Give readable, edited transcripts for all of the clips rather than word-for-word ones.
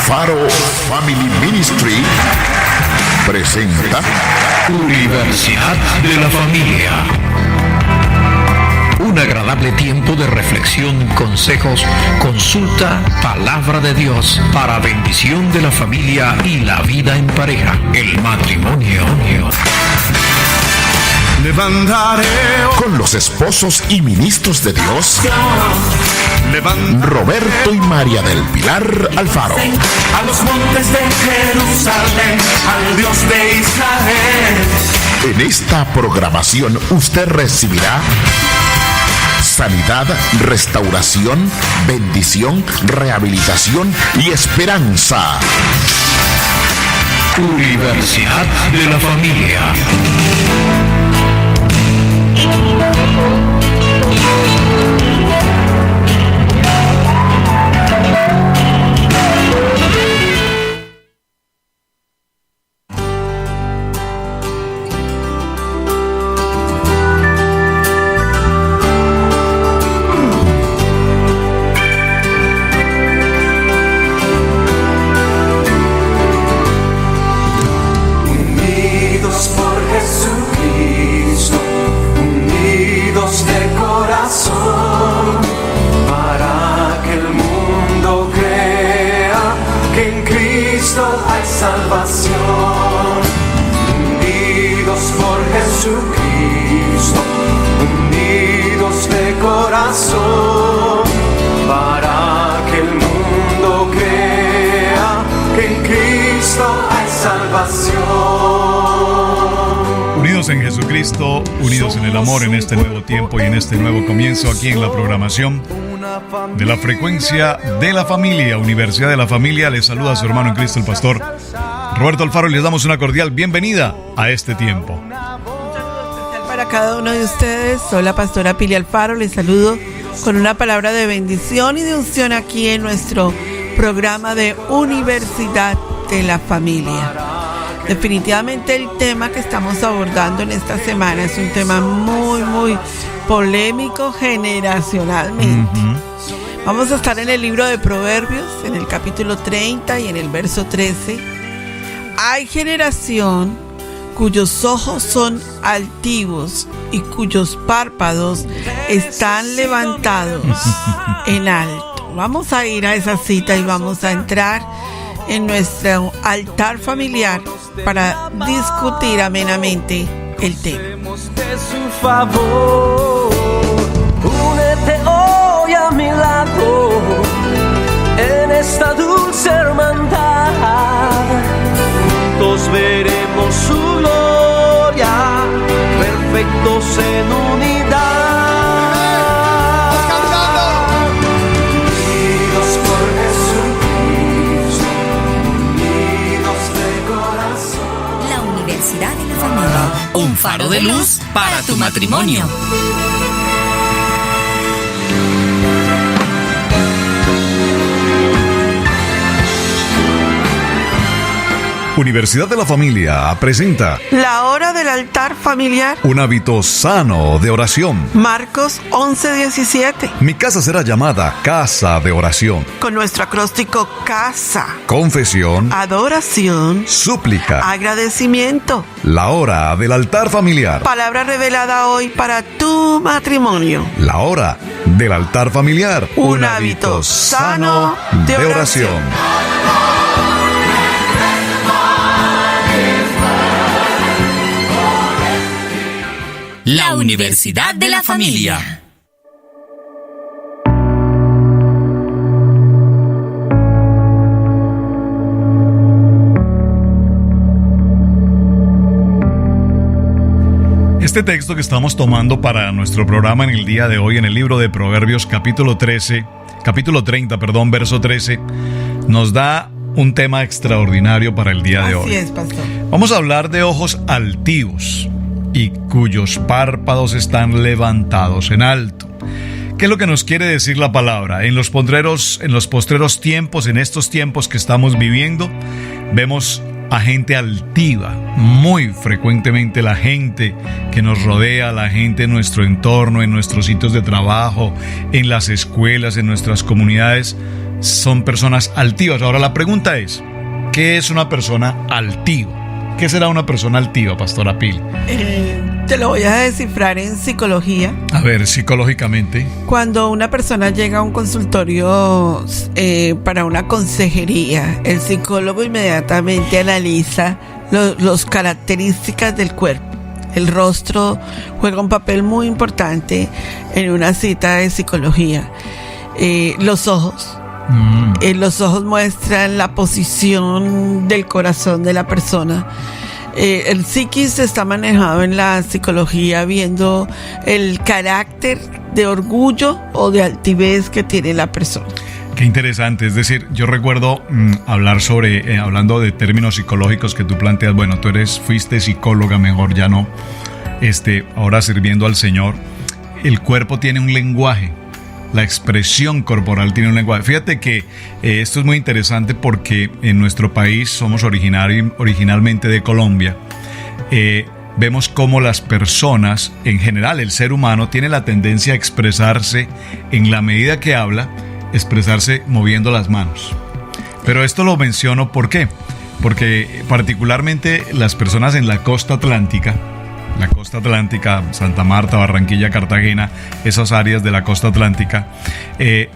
Alfaro Family Ministry presenta Universidad de la Familia. Un agradable tiempo de reflexión, consejos, consulta, palabra de Dios para bendición de la familia y la vida en pareja, el matrimonio. Levantaré con los esposos y ministros de Dios, Roberto y María del Pilar Alfaro. a los montes de Jerusalén, al Dios de Israel. En esta programación usted recibirá sanidad, restauración, bendición, rehabilitación y esperanza. Universidad de la Familia. Unidos en Jesucristo, unidos en el amor en este nuevo tiempo y en este nuevo comienzo aquí en la programación de la frecuencia de la familia, Universidad de la Familia. Les saluda a su hermano en Cristo, el pastor Roberto Alfaro, y les damos una cordial bienvenida a este tiempo. Un saludo especial para cada uno de ustedes. Soy la pastora Pili Alfaro, les saludo con una palabra de bendición y de unción aquí en nuestro programa de Universidad de la Familia. Definitivamente el tema que estamos abordando en esta semana es un tema muy polémico generacionalmente. Vamos a estar en el libro de Proverbios, en el capítulo 30 y en el verso 13. Hay generación cuyos ojos son altivos y cuyos párpados están levantados en alto. Vamos a ir a esa cita y vamos a entrar en nuestro altar familiar para discutir amenamente el tema. De su favor, únete hoy a mi lado en esta dulce hermandad. Juntos veremos su gloria, perfectos en unidad. Unidos por Jesucristo, unidos de corazón. La Universidad de la Familia. Un faro de luz para tu matrimonio. Universidad de la Familia presenta La hora del altar familiar. un hábito sano de oración. Marcos 11:17. Mi casa será llamada casa de oración. Con nuestro acróstico casa, Confesión, adoración, súplica, agradecimiento. la hora del altar familiar. Palabra revelada hoy para tu matrimonio. La hora del altar familiar. Un hábito sano de oración. La Universidad de la Familia. Este texto que estamos tomando para nuestro programa en el día de hoy, en el libro de Proverbios capítulo 30, verso 13, nos da un tema extraordinario para el día de hoy. Así es, pastor. Vamos a hablar de ojos altivos y cuyos párpados están levantados en alto. ¿Qué es lo que nos quiere decir la palabra? En los postreros tiempos, en estos tiempos que estamos viviendo, vemos a gente altiva. Muy frecuentemente la gente que nos rodea, la gente en nuestro entorno, en nuestros sitios de trabajo, en las escuelas, en nuestras comunidades, son personas altivas. Ahora la pregunta es, ¿qué es una persona altiva? ¿Qué será una persona altiva, Pastora Pili? Te lo voy a descifrar en psicología. A ver, psicológicamente. Cuando una persona llega a un consultorio para una consejería, el psicólogo inmediatamente analiza las características del cuerpo. El rostro juega un papel muy importante en una cita de psicología. Los ojos. Los ojos muestran la posición del corazón de la persona. El psiquis está manejado en la psicología viendo el carácter de orgullo o de altivez que tiene la persona. Qué interesante, es decir, yo recuerdo hablar sobre, hablando de términos psicológicos que tú planteas, bueno, fuiste psicóloga, mejor ya no, ahora sirviendo al Señor, el cuerpo tiene un lenguaje, la expresión corporal tiene un lenguaje. Fíjate que esto es muy interesante porque en nuestro país somos originalmente de Colombia. Vemos cómo las personas, en general el ser humano, tiene la tendencia a expresarse en la medida que habla, expresarse moviendo las manos. Pero esto lo menciono ¿por qué? Porque particularmente las personas en la costa atlántica, Santa Marta, Barranquilla, Cartagena, esas áreas de la costa atlántica,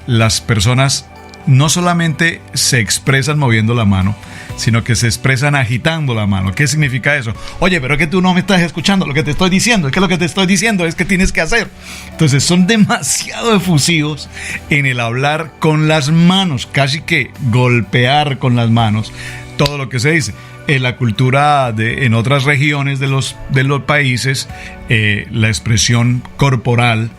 las personas no solamente se expresan moviendo la mano, sino que se expresan agitando la mano. ¿Qué significa eso? Oye, pero es que tú no me estás escuchando lo que te estoy diciendo, es que lo que te estoy diciendo es que tienes que hacer. Entonces son demasiado efusivos en el hablar con las manos, casi que golpear con las manos todo lo que se dice. En la cultura en otras regiones de los países, la expresión corporal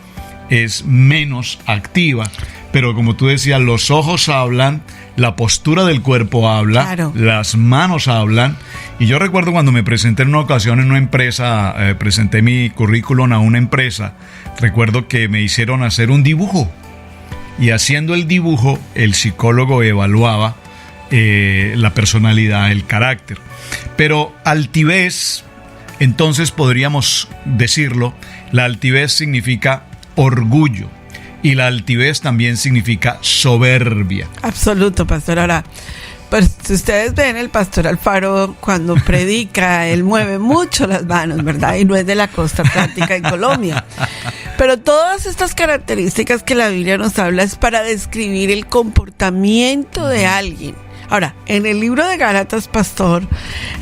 es menos activa, pero como tú decías, los ojos hablan, la postura del cuerpo habla, claro, las manos hablan. Y yo recuerdo cuando me presenté en una ocasión en una empresa, presenté mi currículum a una empresa, recuerdo que me hicieron hacer un dibujo, y haciendo el dibujo el psicólogo evaluaba la personalidad, el carácter. Pero altivez, entonces podríamos decirlo, la altivez significa orgullo y la altivez también significa soberbia. Absoluto, pastor. Ahora, pues si ustedes ven, el pastor Alfaro cuando predica, él mueve mucho las manos, ¿verdad? Y no es de la costa atlántica en Colombia. Pero todas estas características que la Biblia nos habla es para describir el comportamiento de alguien. Ahora, en el libro de Gálatas, pastor,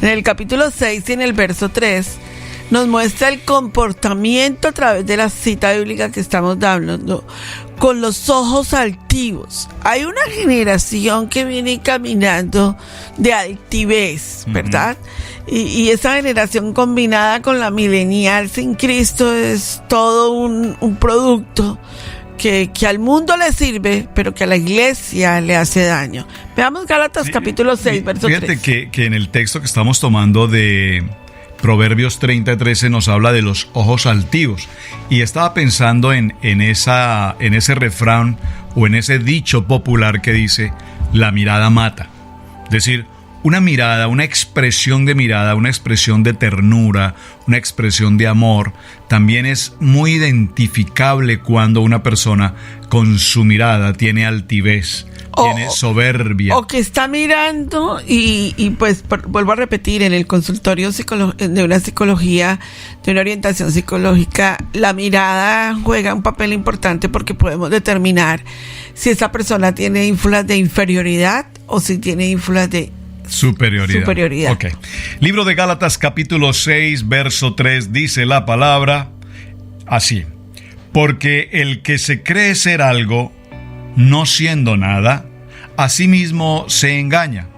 en el capítulo 6 y en el verso 3, nos muestra el comportamiento a través de la cita bíblica que estamos hablando, con los ojos altivos. Hay una generación que viene caminando de altivez, ¿verdad? Y esa generación combinada con la milenial sin Cristo es todo un producto que al mundo le sirve, pero que a la iglesia le hace daño. Veamos Gálatas capítulo 6, verso 3. Fíjate que en el texto que estamos tomando de Proverbios 30:13 nos habla de los ojos altivos. Y estaba pensando en ese refrán o en ese dicho popular que dice, la mirada mata. Es decir, una mirada, una expresión de mirada, una expresión de ternura, una expresión de amor, también es muy identificable cuando una persona con su mirada tiene altivez, tiene soberbia. O que está mirando y pues vuelvo a repetir, en el consultorio de una psicología, de una orientación psicológica, la mirada juega un papel importante porque podemos determinar si esa persona tiene ínfulas de inferioridad o si tiene ínfulas de superioridad. Okay. Libro de Gálatas capítulo 6 verso 3 dice la palabra así: porque el que se cree ser algo, no siendo nada, a sí mismo se engaña.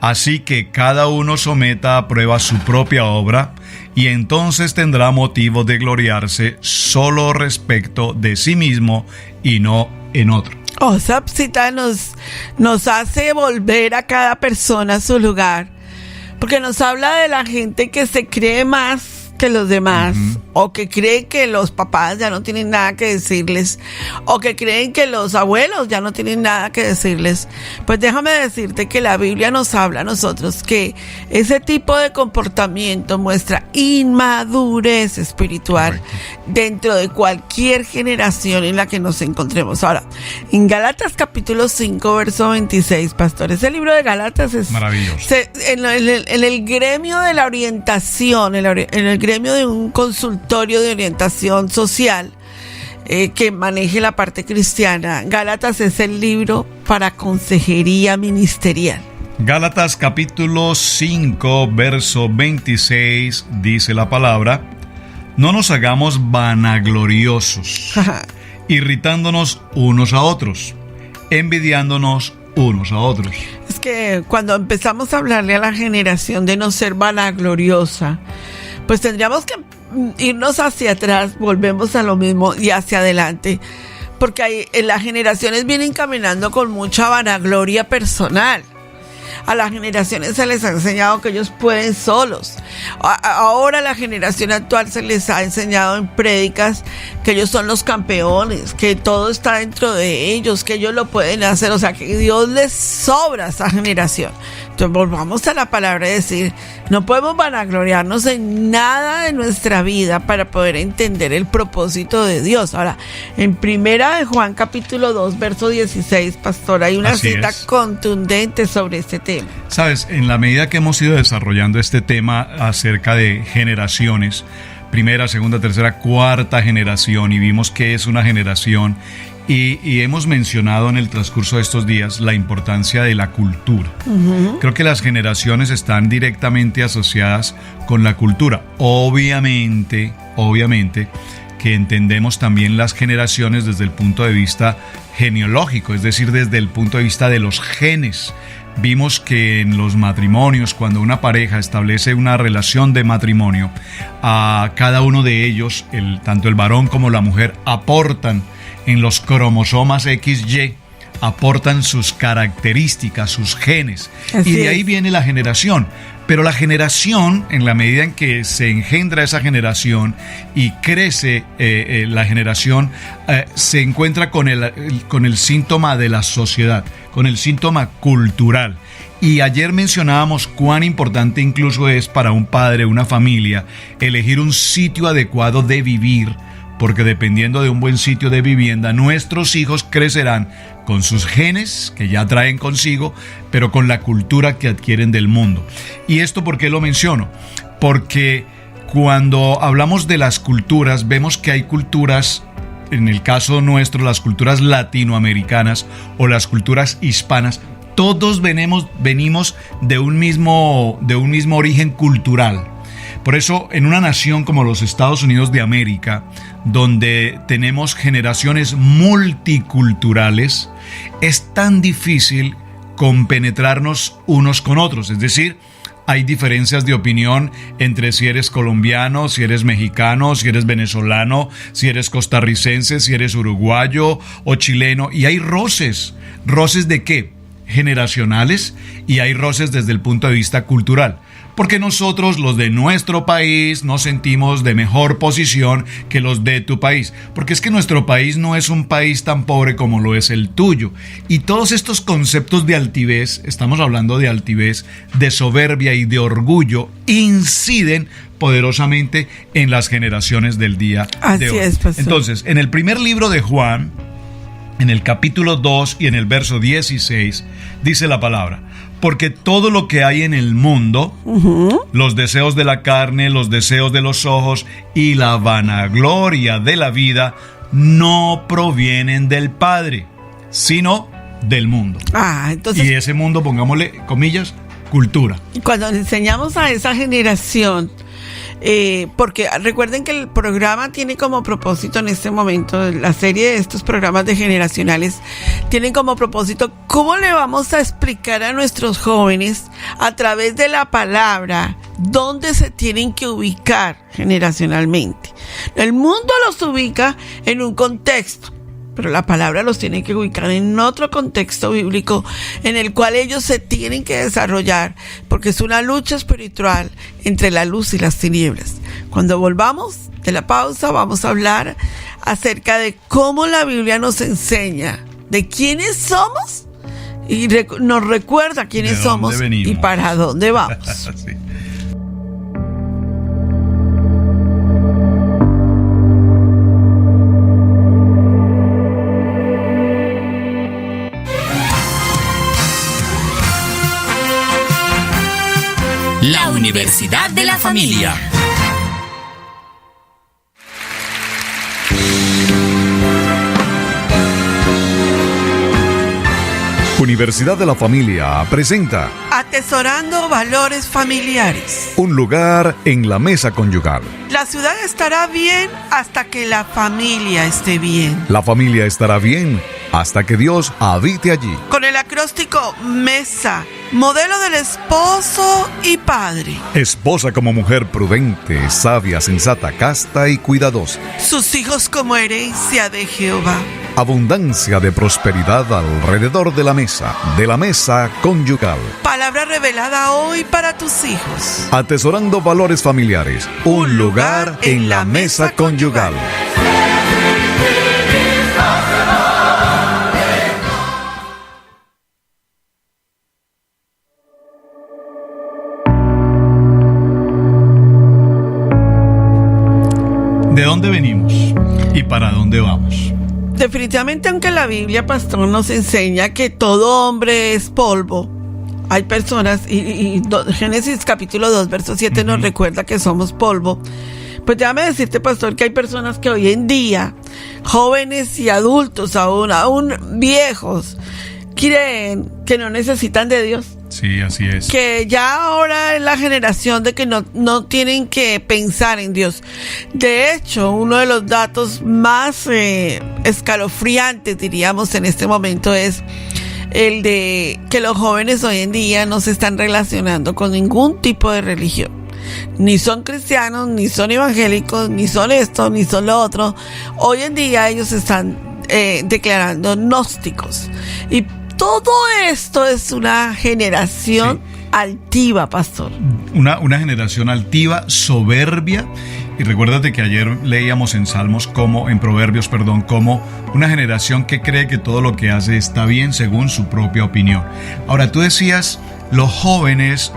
Así que cada uno someta a prueba su propia obra, y entonces tendrá motivo de gloriarse solo respecto de sí mismo y no en otro. Esa cita nos hace volver a cada persona a su lugar, porque nos habla de la gente que se cree más que los demás, o que creen que los papás ya no tienen nada que decirles, o que creen que los abuelos ya no tienen nada que decirles, pues déjame decirte que la Biblia nos habla a nosotros que ese tipo de comportamiento muestra inmadurez espiritual dentro de cualquier generación en la que nos encontremos. Ahora, en Gálatas capítulo 5, verso 26, pastor, ese libro de Gálatas es maravilloso. En el gremio de la orientación, en el gremio de un consultorio de orientación social que maneje la parte cristiana, Gálatas es el libro para consejería ministerial. Gálatas capítulo 5, verso 26, dice la palabra: no nos hagamos vanagloriosos, irritándonos unos a otros, envidiándonos unos a otros. Es que cuando empezamos a hablarle a la generación de no ser vanagloriosa, pues tendríamos que irnos hacia atrás, volvemos a lo mismo, y hacia adelante, porque las generaciones vienen caminando con mucha vanagloria personal. A las generaciones se les ha enseñado que ellos pueden solos. Ahora a la generación actual se les ha enseñado en prédicas que ellos son los campeones, que todo está dentro de ellos, que ellos lo pueden hacer, o sea, que Dios les sobra a esa generación. Entonces volvamos a la palabra y decir, no podemos vanagloriarnos en nada de nuestra vida para poder entender el propósito de Dios. Ahora, en Primera de Juan capítulo 2, verso 16, pastor, hay una cita contundente sobre este tema. Sabes, en la medida que hemos ido desarrollando este tema acerca de generaciones, primera, segunda, tercera, cuarta generación, y vimos que es una generación, y hemos mencionado en el transcurso de estos días la importancia de la cultura. Creo que las generaciones están directamente asociadas con la cultura. Obviamente que entendemos también las generaciones desde el punto de vista genealógico, es decir, desde el punto de vista de los genes. Vimos que en los matrimonios, cuando una pareja establece una relación de matrimonio, a cada uno de ellos, tanto el varón como la mujer, aportan en los cromosomas XY, aportan sus características, sus genes. Así y de ahí es. viene la generación. Pero la generación, en la medida en que se engendra esa generación y crece la generación, se encuentra con el síntoma de la sociedad, con el síntoma cultural. Y ayer mencionábamos cuán importante incluso es para un padre, una familia, elegir un sitio adecuado de vivir, porque dependiendo de un buen sitio de vivienda, nuestros hijos crecerán con sus genes que ya traen consigo, pero con la cultura que adquieren del mundo. ¿Y esto por qué lo menciono? Porque cuando hablamos de las culturas, vemos que hay culturas, en el caso nuestro, las culturas latinoamericanas o las culturas hispanas, todos venimos de un mismo origen cultural. Por eso, en una nación como los Estados Unidos de América, donde tenemos generaciones multiculturales, es tan difícil compenetrarnos unos con otros. Es decir, hay diferencias de opinión entre si eres colombiano, si eres mexicano, si eres venezolano, si eres costarricense, si eres uruguayo o chileno. Y hay roces. ¿Roces de qué? Generacionales, y hay roces desde el punto de vista cultural. Porque nosotros, los de nuestro país, nos sentimos de mejor posición que los de tu país. Porque es que nuestro país no es un país tan pobre como lo es el tuyo. Y todos estos conceptos de altivez, estamos hablando de altivez, de soberbia y de orgullo, inciden poderosamente en las generaciones del día de hoy. Así es, pastor. Entonces, en el primer libro de Juan, en el capítulo 2 y en el verso 16, dice la palabra: porque todo lo que hay en el mundo, los deseos de la carne, los deseos de los ojos y la vanagloria de la vida, no provienen del Padre, sino del mundo. Entonces, Y ese mundo, pongámosle comillas, cultura. cuando enseñamos a esa generación, porque recuerden que el programa tiene como propósito en este momento, la serie de estos programas de generacionales tienen como propósito cómo le vamos a explicar a nuestros jóvenes a través de la palabra dónde se tienen que ubicar generacionalmente. El mundo los ubica en un contexto, pero la palabra los tiene que ubicar en otro contexto bíblico en el cual ellos se tienen que desarrollar, porque es una lucha espiritual entre la luz y las tinieblas. Cuando volvamos de la pausa vamos a hablar acerca de cómo la Biblia nos enseña de quiénes somos y nos recuerda quiénes somos y para dónde vamos. Sí. La Universidad de la Familia. Universidad de la Familia presenta Atesorando valores familiares. un lugar en la mesa conyugal. La ciudad estará bien hasta que la familia esté bien. La familia estará bien hasta que Dios habite allí. Con el acróstico MESA, modelo del esposo y padre. Esposa como mujer prudente, sabia, sensata, casta y cuidadosa. Sus hijos como herencia de Jehová. Abundancia de prosperidad alrededor de la mesa conyugal. Palabra revelada hoy para tus hijos. Atesorando valores familiares, un lugar en la mesa conyugal. ¿De dónde venimos y para dónde vamos? Definitivamente, aunque la Biblia, pastor, nos enseña que todo hombre es polvo, hay personas, Génesis capítulo 2, verso 7 nos recuerda que somos polvo. Pues déjame decirte, pastor, que hay personas que hoy en día, jóvenes y adultos aún viejos, creen que no necesitan de Dios. Sí, así es. Que ya ahora es la generación de que no tienen que pensar en Dios. De hecho, uno de los datos más escalofriantes, diríamos, en este momento es el de que los jóvenes hoy en día no se están relacionando con ningún tipo de religión. Ni son cristianos, ni son evangélicos, ni son esto, ni son lo otro. Hoy en día ellos están declarando gnósticos. Y todo esto es una generación altiva, pastor. Una generación altiva, soberbia. Y recuérdate que ayer leíamos en Proverbios, como una generación que cree que todo lo que hace está bien según su propia opinión. Ahora, tú decías, los jóvenes,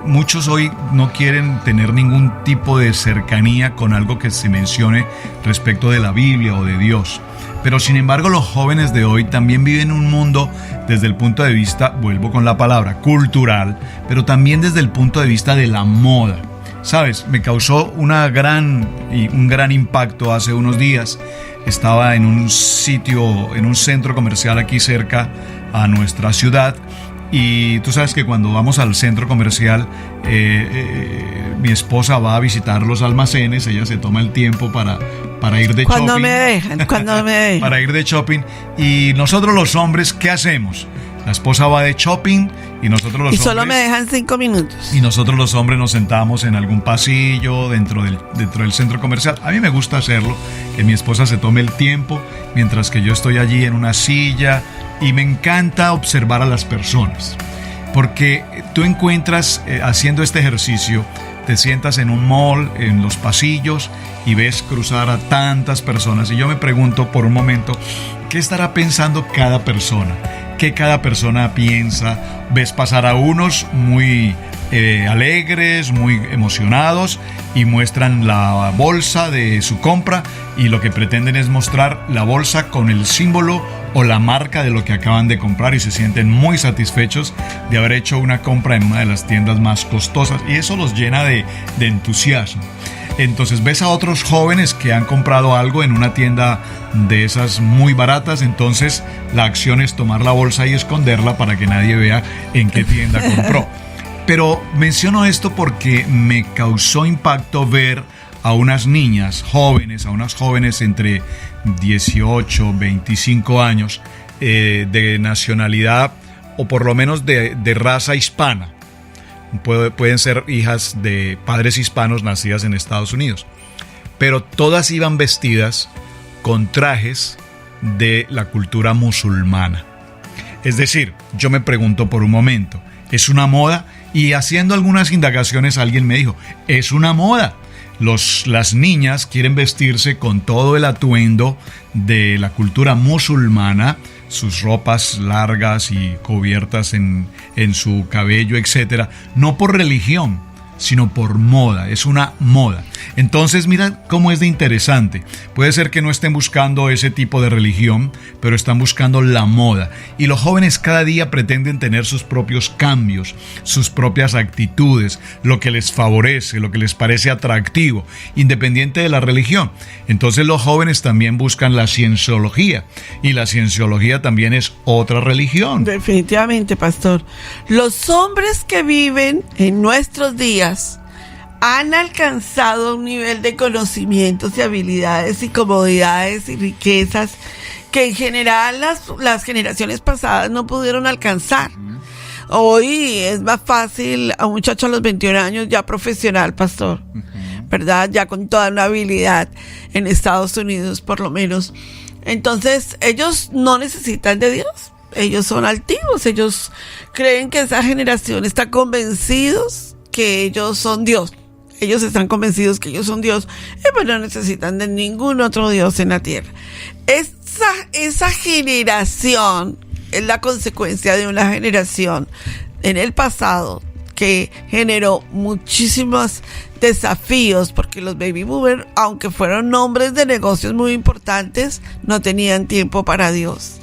muchos hoy no quieren tener ningún tipo de cercanía con algo que se mencione respecto de la Biblia o de Dios. Pero sin embargo, los jóvenes de hoy también viven un mundo desde el punto de vista, vuelvo con la palabra, cultural, pero también desde el punto de vista de la moda. ¿Sabes? Me causó un gran impacto hace unos días. Estaba en un centro comercial aquí cerca a nuestra ciudad. Y tú sabes que cuando vamos al centro comercial, mi esposa va a visitar los almacenes, ella se toma el tiempo para ir de shopping. Cuando me dejan. Para ir de shopping. Y nosotros los hombres, ¿qué hacemos? La esposa va de shopping y nosotros los hombres... Y solo me dejan 5 minutos. Y nosotros los hombres nos sentamos en algún pasillo dentro del centro comercial. A mí me gusta hacerlo, que mi esposa se tome el tiempo, mientras que yo estoy allí en una silla. Y me encanta observar a las personas, porque tú encuentras, haciendo este ejercicio, te sientas en un mall, en los pasillos, y ves cruzar a tantas personas. Y yo me pregunto por un momento, ¿qué estará pensando cada persona? ¿Qué cada persona piensa? Ves pasar a unos muy alegres, muy emocionados, y muestran la bolsa de su compra, y lo que pretenden es mostrar la bolsa con el símbolo o la marca de lo que acaban de comprar, y se sienten muy satisfechos de haber hecho una compra en una de las tiendas más costosas, y eso los llena de entusiasmo. Entonces ves a otros jóvenes que han comprado algo en una tienda de esas muy baratas, entonces la acción es tomar la bolsa y esconderla para que nadie vea en qué tienda compró. Pero menciono esto porque me causó impacto ver a unas niñas jóvenes, a unas jóvenes entre 18, 25 años, de nacionalidad o por lo menos de raza hispana. Pueden ser hijas de padres hispanos nacidas en Estados Unidos. Pero todas iban vestidas con trajes de la cultura musulmana. Es decir, yo me pregunto por un momento, ¿es una moda? Y haciendo algunas indagaciones alguien me dijo, es una moda. Las niñas quieren vestirse con todo el atuendo de la cultura musulmana, sus ropas largas y cubiertas en su cabello, etc. No por religión, sino por moda, es una moda. Entonces mira cómo es de interesante. Puede ser que no estén buscando ese tipo de religión, pero están buscando la moda. Y los jóvenes cada día pretenden tener sus propios cambios, sus propias actitudes, lo que les favorece, lo que les parece atractivo, independiente de la religión. Entonces los jóvenes también buscan la cienciología, y la cienciología también es otra religión. Definitivamente, pastor. Los hombres que viven en nuestros días han alcanzado un nivel de conocimientos y habilidades y comodidades y riquezas que en general las generaciones pasadas no pudieron alcanzar. Hoy es más fácil a un muchacho a los 21 años ya profesional, pastor, ¿verdad? Ya con toda una habilidad en Estados Unidos, por lo menos. Entonces, ellos no necesitan de Dios. Ellos son altivos. Ellos creen que esa generación está convencidos que ellos son Dios. Ellos están convencidos que ellos son Dios y pues no necesitan de ningún otro Dios en la tierra. Esa generación es la consecuencia de una generación en el pasado que generó muchísimos desafíos, porque los baby boomers, aunque fueron hombres de negocios muy importantes, no tenían tiempo para Dios.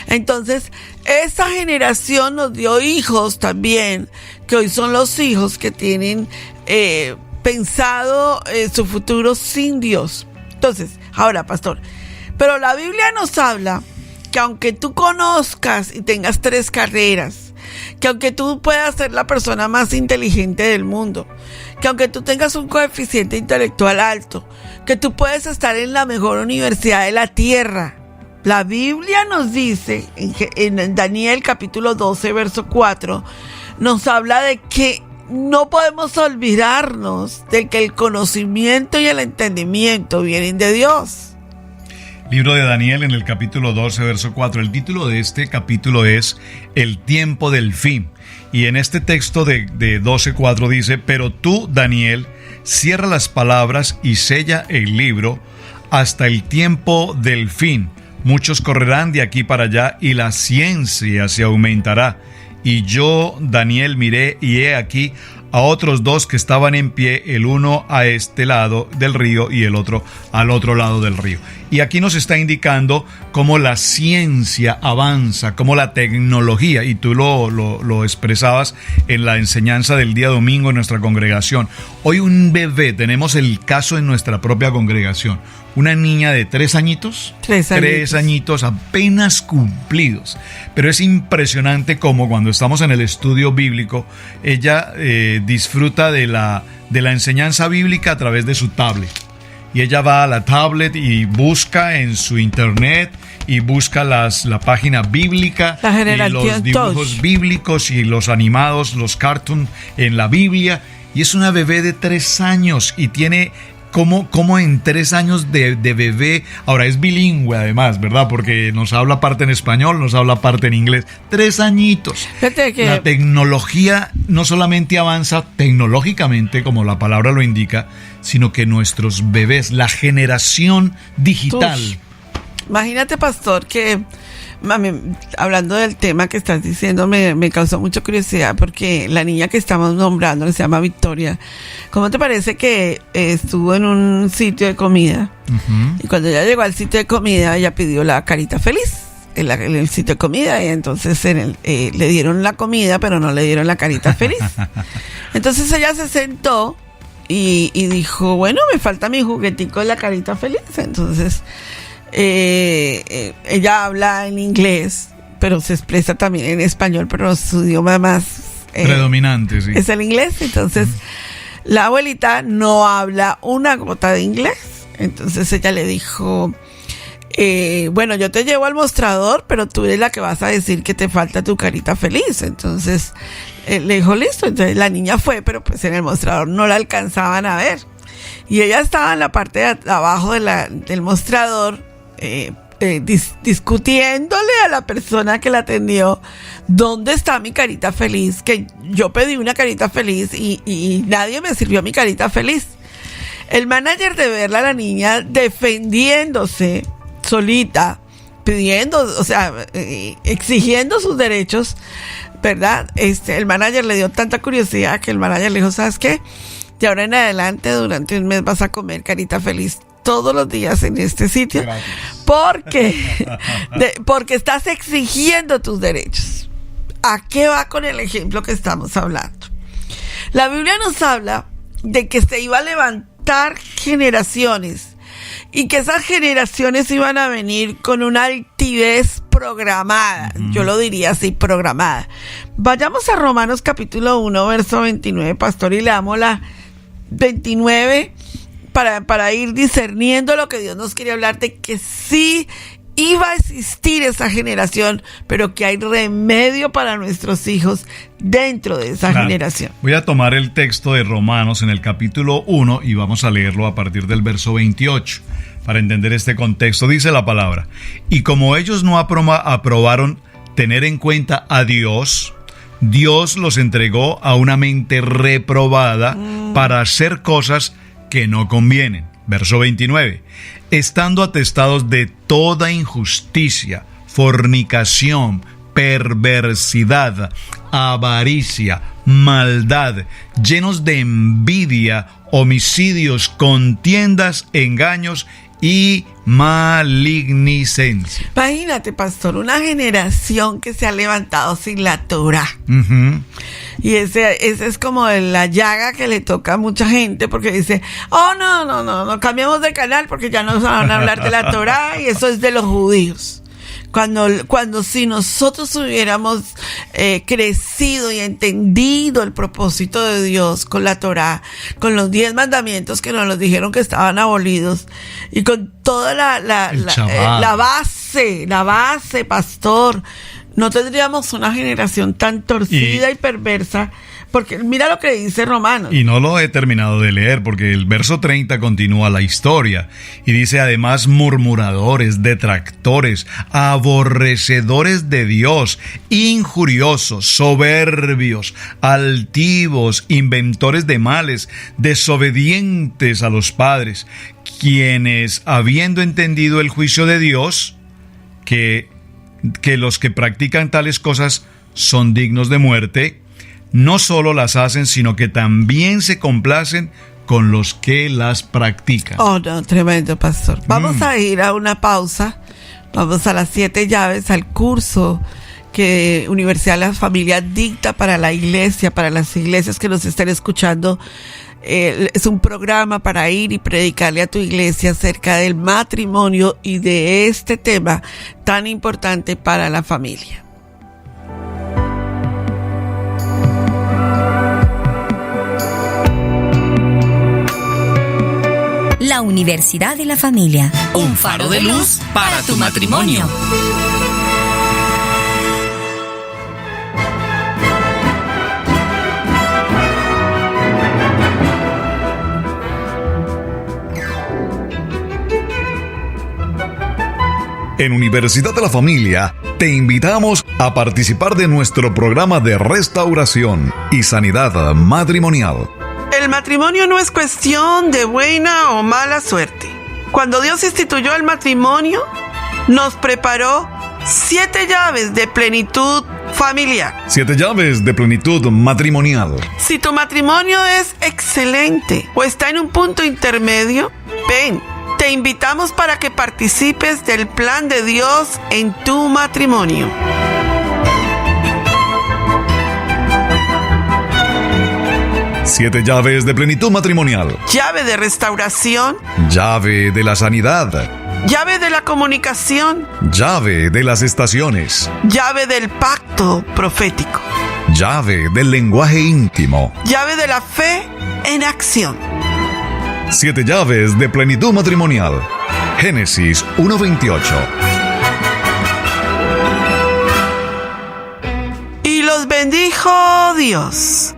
Entonces, esa generación nos dio hijos también, que hoy son los hijos que tienen pensado su futuro sin Dios. Entonces, ahora, pastor, pero la Biblia nos habla que aunque tú conozcas y tengas 3 carreras, que aunque tú puedas ser la persona más inteligente del mundo, que aunque tú tengas un coeficiente intelectual alto, que tú puedes estar en la mejor universidad de la tierra, la Biblia nos dice, en Daniel capítulo 12, verso 4, nos habla de que no podemos olvidarnos de que el conocimiento y el entendimiento vienen de Dios. Libro de Daniel en el capítulo 12, verso 4. El título de este capítulo es El tiempo del fin. Y en este texto de 12:4 dice: pero tú, Daniel, cierra las palabras y sella el libro hasta el tiempo del fin. Muchos correrán de aquí para allá y la ciencia se aumentará. Y yo, Daniel, miré y he aquí a otros 2 que estaban en pie, el uno a este lado del río y el otro al otro lado del río. Y aquí nos está indicando cómo la ciencia avanza, cómo la tecnología, y tú lo expresabas en la enseñanza del día domingo en nuestra congregación. Hoy un bebé, tenemos el caso en nuestra propia congregación, una niña de 3 añitos. 3 añitos apenas cumplidos. Pero es impresionante cómo cuando estamos en el estudio bíblico, ella disfruta de la enseñanza bíblica a través de su tablet. Y ella va a la tablet y busca en su internet y busca la página bíblica, y los dibujos bíblicos y los animados, los cartoons en la Biblia. Y es una bebé de 3 años y tiene como en 3 años de bebé. Ahora es bilingüe además, ¿verdad? Porque nos habla parte en español, nos habla parte en inglés. 3 añitos. La tecnología no solamente avanza tecnológicamente, como la palabra lo indica, sino que nuestros bebés, la generación digital. Imagínate, pastor, que hablando del tema que estás diciendo, me causó mucha curiosidad, porque la niña que estamos nombrando, se llama Victoria. ¿Cómo te parece que estuvo en un sitio de comida? Uh-huh. Y cuando ella llegó al sitio de comida, ella pidió la carita feliz en el sitio de comida, y entonces le dieron la comida, pero no le dieron la carita feliz. Entonces ella se sentó y dijo, bueno, me falta mi juguetico de la carita feliz. Entonces ella habla en inglés, pero se expresa también en español, pero su idioma más predominante, sí, es el inglés. Entonces la abuelita no habla una gota de inglés. Entonces ella le dijo, bueno, yo te llevo al mostrador, pero tú eres la que vas a decir que te falta tu carita feliz. Entonces le dijo, listo. Entonces la niña fue, pero pues en el mostrador no la alcanzaban a ver, y ella estaba en la parte de abajo del mostrador, discutiéndole a la persona que la atendió, ¿dónde está mi carita feliz? Que yo pedí una carita feliz y nadie me sirvió mi carita feliz. El manager de verla a la niña defendiéndose solita, pidiendo, o sea, exigiendo sus derechos, ¿verdad? El manager le dio tanta curiosidad que el manager le dijo, ¿sabes qué? De ahora en adelante, durante un mes vas a comer carita feliz todos los días en este sitio, porque estás exigiendo tus derechos. ¿A qué va con el ejemplo que estamos hablando? La Biblia nos habla de que se iba a levantar generaciones y que esas generaciones iban a venir con una altivez programada. Yo lo diría así, programada. Vayamos a Romanos capítulo 1, verso 29, pastor, y leamos la 29 para ir discerniendo lo que Dios nos quiere hablar, de que sí iba a existir esa generación, pero que hay remedio para nuestros hijos dentro de esa generación. Voy a tomar el texto de Romanos en el capítulo 1 y vamos a leerlo a partir del verso 28. Para entender este contexto, dice la palabra: y como ellos no aprobaron tener en cuenta a Dios, Dios los entregó a una mente reprobada para hacer cosas que no convienen. Verso 29. Estando atestados de toda injusticia, fornicación, perversidad, avaricia, maldad, llenos de envidia, homicidios, contiendas, engaños y malignicencia. Imagínate, pastor, una generación que se ha levantado sin la Torah. Y ese es como la llaga que le toca a mucha gente, porque dice, oh, no, cambiamos de canal porque ya no van a hablar de la Torah y eso es de los judíos. Cuando si nosotros hubiéramos crecido y entendido el propósito de Dios con la Torá, con los 10 mandamientos que nos los dijeron que estaban abolidos, y con toda la base, pastor, no tendríamos una generación tan torcida y perversa. Porque mira lo que dice Romanos. Y no lo he terminado de leer porque el verso 30 continúa la historia. Y dice: además, murmuradores, detractores, aborrecedores de Dios, injuriosos, soberbios, altivos, inventores de males, desobedientes a los padres, quienes, habiendo entendido el juicio de Dios, que los que practican tales cosas son dignos de muerte, no solo las hacen, sino que también se complacen con los que las practican. Oh, no, tremendo, pastor. Vamos a ir a una pausa. Vamos a las 7 llaves, al curso que Universidad de la Familia dicta para la iglesia, para las iglesias que nos estén escuchando. Es un programa para ir y predicarle a tu iglesia acerca del matrimonio y de este tema tan importante para la familia. La Universidad de la Familia. Un faro de luz para tu matrimonio. En Universidad de la Familia te invitamos a participar de nuestro programa de restauración y sanidad matrimonial. El matrimonio no es cuestión de buena o mala suerte. Cuando Dios instituyó el matrimonio, nos preparó 7 llaves de plenitud familiar. 7 llaves de plenitud matrimonial. Si tu matrimonio es excelente o está en un punto intermedio, ven, te invitamos para que participes del plan de Dios en tu matrimonio. Siete llaves de plenitud matrimonial. Llave de restauración. Llave de la sanidad. Llave de la comunicación. Llave de las estaciones. Llave del pacto profético. Llave del lenguaje íntimo. Llave de la fe en acción. 7 llaves de plenitud matrimonial. Génesis 1:28. Y los bendijo Dios,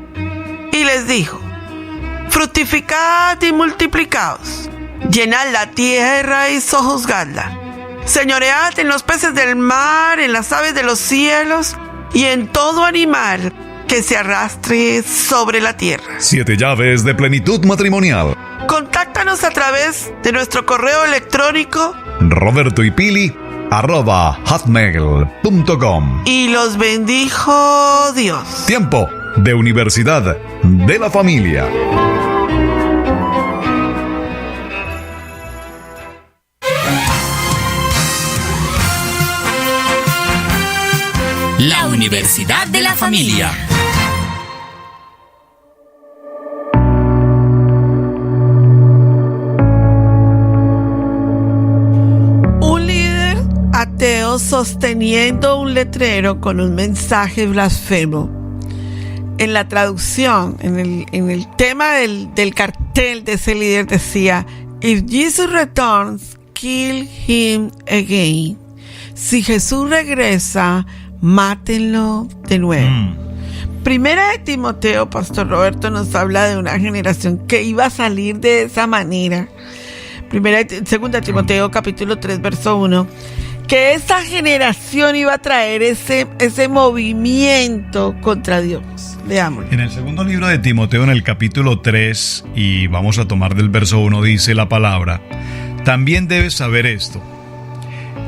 y les dijo: fructificad y multiplicaos, llenad la tierra y sojuzgadla, señoread en los peces del mar, en las aves de los cielos y en todo animal que se arrastre sobre la tierra. 7 llaves de plenitud matrimonial. Contáctanos Escríbanos a través de nuestro correo electrónico robertoypili@hotmail.com. y los bendijo Dios. Tiempo de Universidad de la Familia. La Universidad de la Familia. Un líder ateo sosteniendo un letrero con un mensaje blasfemo. En la traducción, en el tema del cartel de ese líder decía: If Jesus returns, kill him again. Si Jesús regresa, mátenlo de nuevo. Primera de Timoteo, Pastor Roberto, nos habla de una generación que iba a salir de esa manera. Segunda de Timoteo, capítulo 3, verso 1, que esa generación iba a traer ese movimiento contra Dios. Leámoslo. En el segundo libro de Timoteo, en el capítulo 3, y vamos a tomar del verso 1, dice la palabra: también debes saber esto,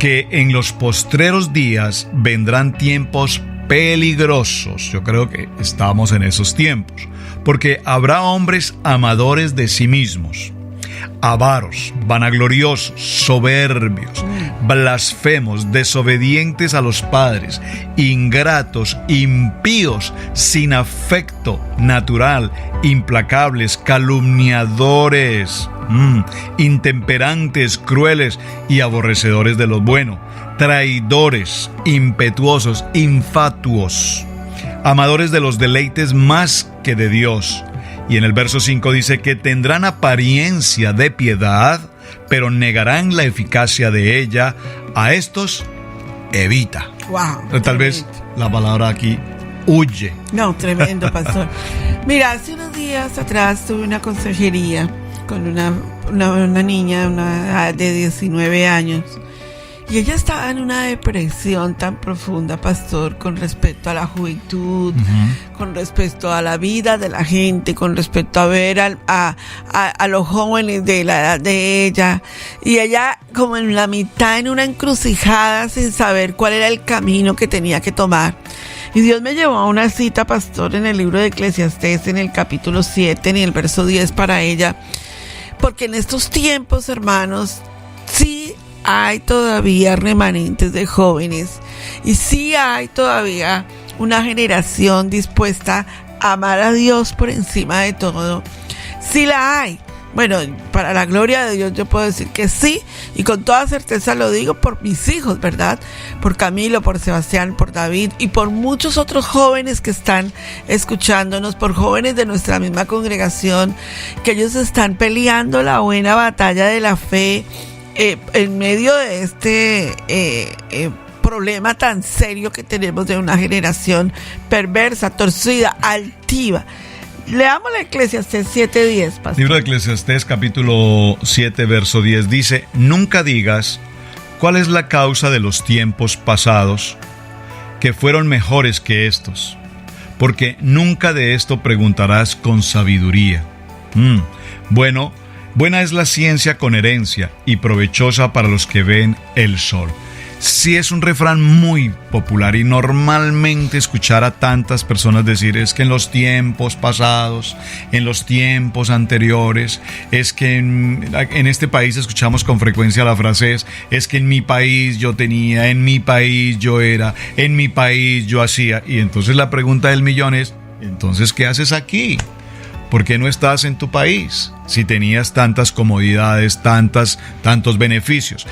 que en los postreros días vendrán tiempos peligrosos. Yo creo que estamos en esos tiempos, porque habrá hombres amadores de sí mismos, avaros, vanagloriosos, soberbios, blasfemos, desobedientes a los padres, ingratos, impíos, sin afecto natural, implacables, calumniadores, intemperantes, crueles y aborrecedores de lo bueno, traidores, impetuosos, infatuos, amadores de los deleites más que de Dios. Y en el verso 5 dice que tendrán apariencia de piedad, pero negarán la eficacia de ella. A estos evita. Wow. Tal vez la palabra aquí, huye. No, tremendo, pastor. Mira, hace unos días atrás tuve una consejería con una niña de 19 años. Y ella estaba en una depresión tan profunda, pastor, con respecto a la juventud, con respecto a la vida de la gente, con respecto a ver a los jóvenes de la edad de ella. Y ella como en la mitad, en una encrucijada, sin saber cuál era el camino que tenía que tomar. Y Dios me llevó a una cita, pastor, en el libro de Eclesiastés, en el capítulo 7, en el verso 10 para ella. Porque en estos tiempos, hermanos, sí hay todavía remanentes de jóvenes y sí hay todavía una generación dispuesta a amar a Dios por encima de todo. Sí la hay. Bueno, para la gloria de Dios yo puedo decir que sí, y con toda certeza lo digo por mis hijos, ¿verdad? Por Camilo, por Sebastián, por David y por muchos otros jóvenes que están escuchándonos, por jóvenes de nuestra misma congregación, que ellos están peleando la buena batalla de la fe en medio de este problema tan serio que tenemos de una generación perversa, torcida, altiva. Leamos la Eclesiastés 7:10, pastor. Libro de Eclesiastés, capítulo 7, verso 10, dice: nunca digas cuál es la causa de los tiempos pasados, que fueron mejores que estos, porque nunca de esto preguntarás con sabiduría. Buena es la ciencia con herencia y provechosa para los que ven el sol. Sí, es un refrán muy popular y normalmente escuchar a tantas personas decir es que en los tiempos pasados, en los tiempos anteriores, es que en este país escuchamos con frecuencia la frase es que en mi país yo tenía, en mi país yo era, en mi país yo hacía. Y entonces la pregunta del millón es, entonces ¿qué haces aquí? ¿Por qué no estás en tu país si tenías tantas comodidades, tantos beneficios?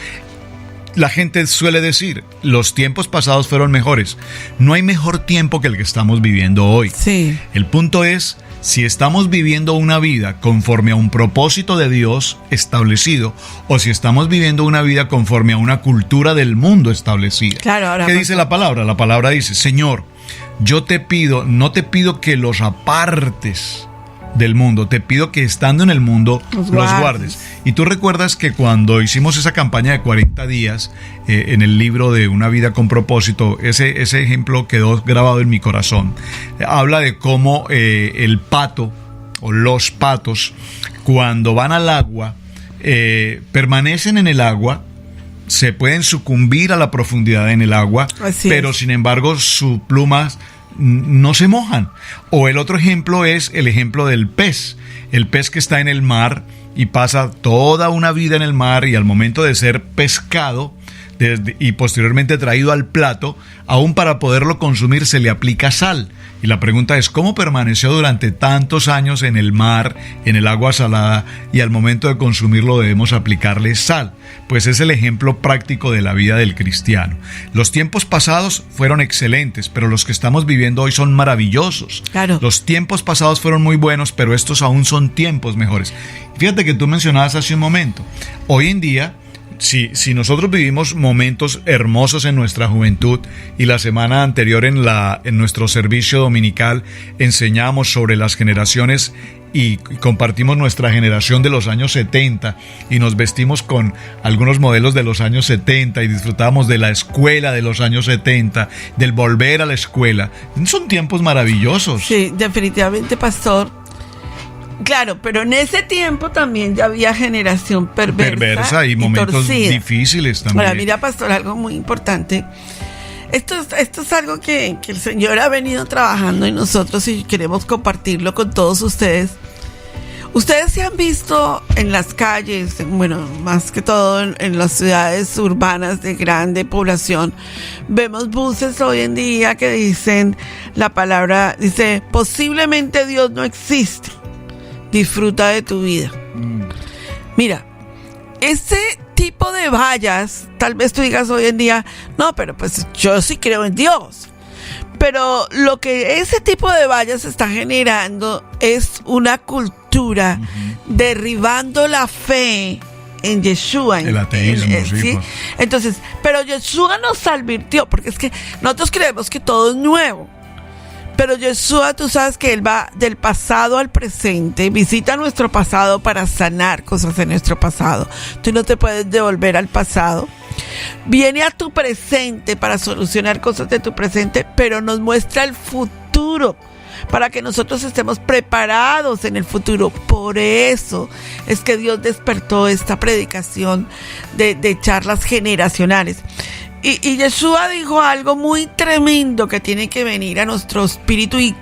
La gente suele decir, los tiempos pasados fueron mejores. No hay mejor tiempo que el que estamos viviendo hoy. Sí. El punto es, si estamos viviendo una vida conforme a un propósito de Dios establecido, o si estamos viviendo una vida conforme a una cultura del mundo establecida. Claro, ahora ¿qué dice la palabra? La palabra dice, Señor, yo te pido, no te pido que los apartes del mundo, te pido que estando en el mundo los guardes. Y tú recuerdas que cuando hicimos esa campaña de 40 días en el libro de Una vida con propósito, ese ejemplo quedó grabado en mi corazón. Habla de cómo el pato o los patos, cuando van al agua, permanecen en el agua, se pueden sucumbir a la profundidad en el agua, pero sin embargo sus plumas no se mojan. O el otro ejemplo es el ejemplo del pez. El pez que está en el mar y pasa toda una vida en el mar, y al momento de ser pescado y posteriormente traído al plato, aún para poderlo consumir se le aplica sal. Y la pregunta es, ¿cómo permaneció durante tantos años en el mar, en el agua salada, y al momento de consumirlo debemos aplicarle sal? Pues es el ejemplo práctico de la vida del cristiano. Los tiempos pasados fueron excelentes, pero los que estamos viviendo hoy son maravillosos. Claro. Los tiempos pasados fueron muy buenos, pero estos aún son tiempos mejores. Fíjate que tú mencionabas hace un momento, hoy en día, si nosotros vivimos momentos hermosos en nuestra juventud, y la semana anterior en nuestro servicio dominical enseñamos sobre las generaciones y compartimos nuestra generación de los años 70 y nos vestimos con algunos modelos de los años 70 y disfrutamos de la escuela de los años 70, del volver a la escuela. Son tiempos maravillosos. Sí, definitivamente, pastor. Claro, pero en ese tiempo también ya había generación perversa y momentos torcida. Difíciles también. Ahora, mira, pastor, algo muy importante. Esto es algo que el Señor ha venido trabajando en nosotros y queremos compartirlo con todos ustedes. Ustedes se han visto en las calles, bueno, más que todo en las ciudades urbanas de grande población, vemos buses hoy en día que dicen la palabra, dice, posiblemente Dios no existe. Disfruta de tu vida. Mira, ese tipo de vallas, tal vez tú digas hoy en día, no, pero pues yo sí creo en Dios. Pero lo que ese tipo de vallas está generando es una cultura derribando la fe en Yeshua. El ateísmo, ¿sí? Pues. Entonces, pero Yeshua nos advirtió, porque es que nosotros creemos que todo es nuevo. Pero Yeshua, tú sabes que Él va del pasado al presente, visita nuestro pasado para sanar cosas de nuestro pasado. Tú no te puedes devolver al pasado. Viene a tu presente para solucionar cosas de tu presente, pero nos muestra el futuro para que nosotros estemos preparados en el futuro. Por eso es que Dios despertó esta predicación de charlas generacionales. Y Yeshua dijo algo muy tremendo que tiene que venir a nuestro espíritu y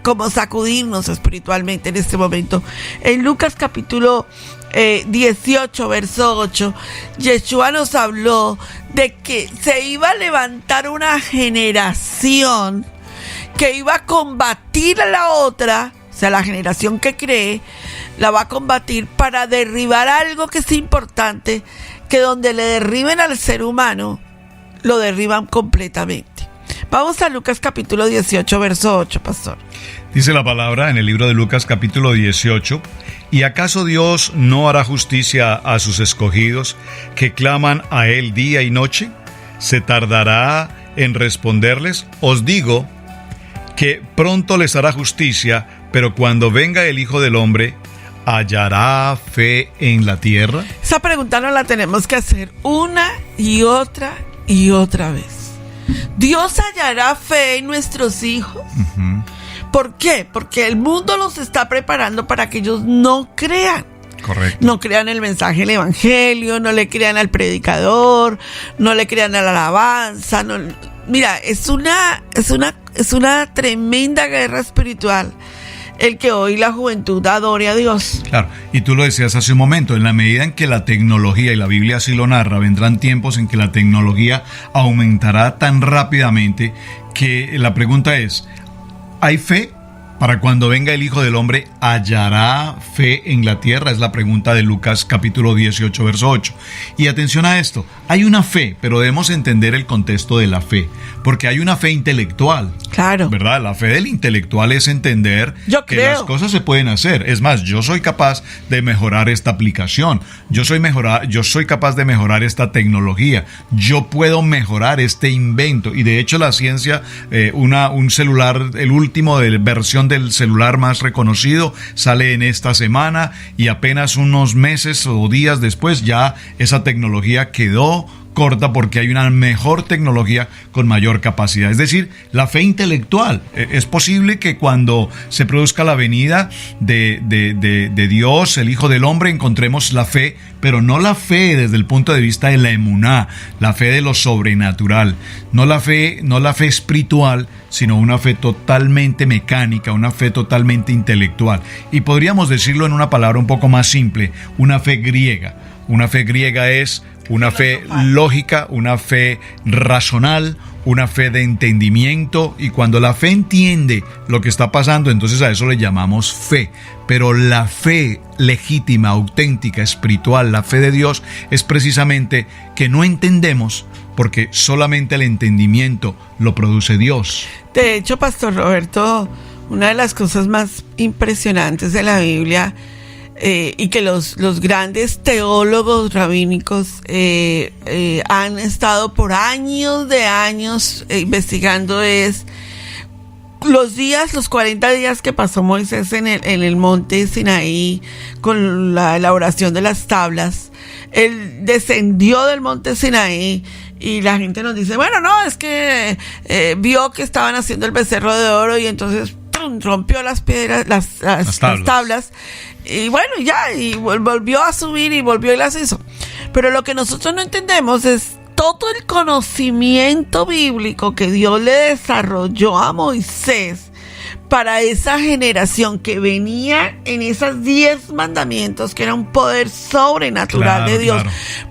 como sacudirnos espiritualmente en este momento. En Lucas capítulo 18, verso 8, Yeshua nos habló de que se iba a levantar una generación que iba a combatir a la otra, o sea, la generación que cree, la va a combatir para derribar algo que es importante, que donde le derriben al ser humano, lo derriban completamente. Vamos a Lucas capítulo 18, verso 8, pastor. Dice la palabra en el libro de Lucas capítulo 18, ¿y acaso Dios no hará justicia a sus escogidos que claman a Él día y noche? ¿Se tardará en responderles? Os digo que pronto les hará justicia, pero cuando venga el Hijo del Hombre, ¿hallará fe en la tierra? Esa pregunta no la tenemos que hacer una y otra vez. ¿Dios hallará fe en nuestros hijos? ¿Por qué? Porque el mundo los está preparando para que ellos no crean. Correcto. No crean el mensaje del evangelio, no le crean al predicador, no le crean a la alabanza. Mira, es una tremenda guerra espiritual el que hoy la juventud adore a Dios. Claro, y tú lo decías hace un momento, en la medida en que la tecnología, y la Biblia así lo narra, vendrán tiempos en que la tecnología aumentará tan rápidamente que la pregunta es, ¿hay fe? Para cuando venga el Hijo del Hombre, ¿hallará fe en la tierra? Es la pregunta de Lucas capítulo 18, verso 8. Y atención a esto, hay una fe, pero debemos entender el contexto de la fe, porque hay una fe intelectual. Claro. ¿Verdad? La fe del intelectual es entender que las cosas se pueden hacer. Es más, yo soy capaz de mejorar esta aplicación. Yo soy capaz de mejorar esta tecnología. Yo puedo mejorar este invento. Y de hecho la ciencia, un celular, el último de versión del celular más reconocido, sale en esta semana y apenas unos meses o días después ya esa tecnología quedó corta porque hay una mejor tecnología con mayor capacidad. Es decir, la fe intelectual. Es posible que cuando se produzca la venida de Dios, el Hijo del Hombre, encontremos la fe, pero no la fe desde el punto de vista de la emuná, la fe de lo sobrenatural, no la fe espiritual, sino una fe totalmente mecánica, una fe totalmente intelectual. Y podríamos decirlo en una palabra un poco más simple, una fe griega. Una fe griega es una fe lógica, una fe racional, una fe de entendimiento, y cuando la fe entiende lo que está pasando, entonces a eso le llamamos fe. Pero la fe legítima, auténtica, espiritual, la fe de Dios, es precisamente que no entendemos, porque solamente el entendimiento lo produce Dios. De hecho, Pastor Roberto, una de las cosas más impresionantes de la Biblia, y que los grandes teólogos rabínicos han estado por años de años investigando, es los 40 días que pasó Moisés en el monte Sinaí con la elaboración de las tablas. Él descendió del monte Sinaí y la gente nos dice, bueno, no, es que vio que estaban haciendo el becerro de oro y entonces rompió las piedras, las tablas. Y bueno, ya, y volvió a subir y volvió y las hizo. Pero lo que nosotros no entendemos es todo el conocimiento bíblico que Dios le desarrolló a Moisés para esa generación que venía en esos 10 mandamientos, que era un poder sobrenatural de Dios,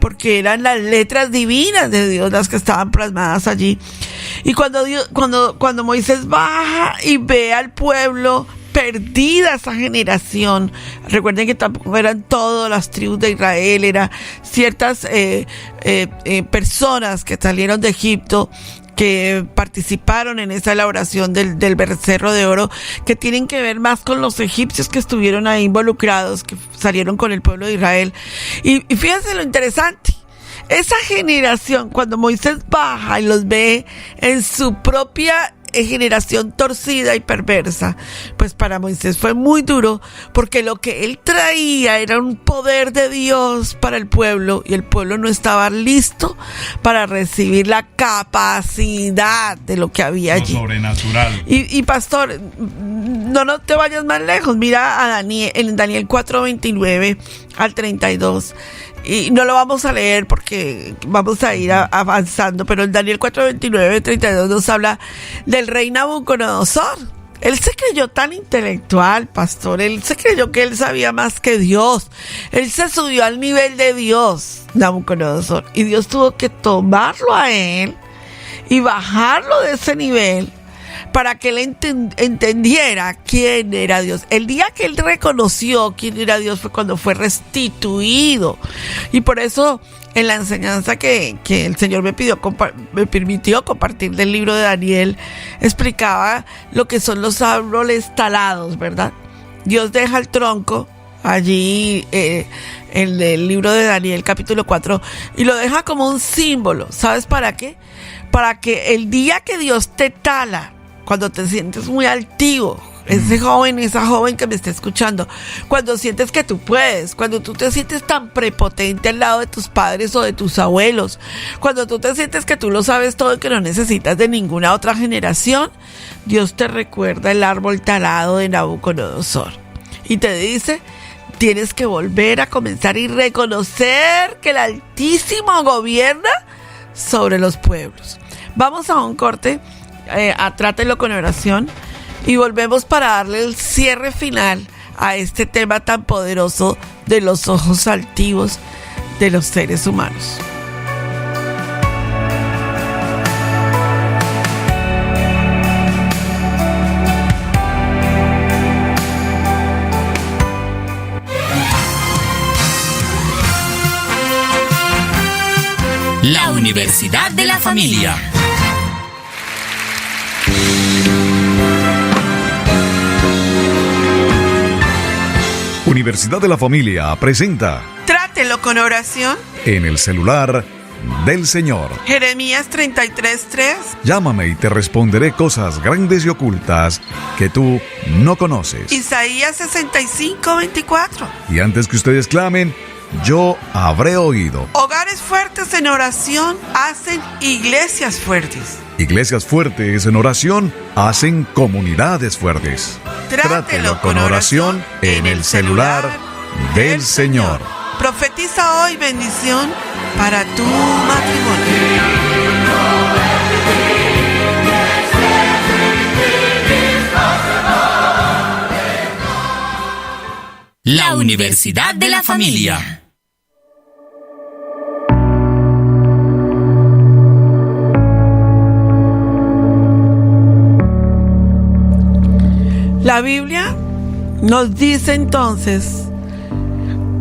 porque eran las letras divinas de Dios las que estaban plasmadas allí. Y cuando Moisés baja y ve al pueblo perdida, esa generación, recuerden que tampoco eran todas las tribus de Israel, eran ciertas personas que salieron de Egipto, que participaron en esa elaboración del becerro de oro, que tienen que ver más con los egipcios que estuvieron ahí involucrados, que salieron con el pueblo de Israel. Y fíjense lo interesante, esa generación, cuando Moisés baja y los ve en su propia generación torcida y perversa, pues para Moisés fue muy duro, porque lo que él traía era un poder de Dios para el pueblo, y el pueblo no estaba listo para recibir la capacidad de lo que había allí, lo sobrenatural. Y pastor, no te vayas más lejos, mira a Daniel, en Daniel 4:29 al 32. Y no lo vamos a leer porque vamos a ir avanzando, pero en Daniel 4:29-32 nos habla del rey Nabucodonosor. Él se creyó tan intelectual, pastor. Él se creyó que él sabía más que Dios. Él se subió al nivel de Dios, Nabucodonosor. Y Dios tuvo que tomarlo a él y bajarlo de ese nivel para que él entendiera quién era Dios. El día que él reconoció quién era Dios fue cuando fue restituido. Y por eso en la enseñanza que el Señor me permitió compartir del libro de Daniel, explicaba lo que son los árboles talados, ¿verdad? Dios deja el tronco allí en el libro de Daniel capítulo 4 y lo deja como un símbolo. ¿Sabes para qué? Para que el día que Dios te tala, cuando te sientes muy altivo, esa joven que me está escuchando, cuando sientes que tú puedes, cuando tú te sientes tan prepotente al lado de tus padres o de tus abuelos, cuando tú te sientes que tú lo sabes todo y que no necesitas de ninguna otra generación, Dios te recuerda el árbol talado de Nabucodonosor y te dice: tienes que volver a comenzar y reconocer que el Altísimo gobierna sobre los pueblos. Vamos a un corte. Trátelo con oración y volvemos para darle el cierre final a este tema tan poderoso de los ojos altivos de los seres humanos. La Universidad de la Familia. Universidad de la Familia presenta Trátelo con oración en el celular del Señor. Jeremías 33:3. Llámame y te responderé cosas grandes y ocultas que tú no conoces. Isaías 65:24. Y antes que ustedes clamen, yo habré oído. Hogares fuertes en oración hacen iglesias fuertes. Iglesias fuertes en oración hacen comunidades fuertes. Trátelo con oración en el celular del Señor. Profetiza hoy bendición para tu matrimonio. La Universidad de la Familia. La Biblia nos dice entonces,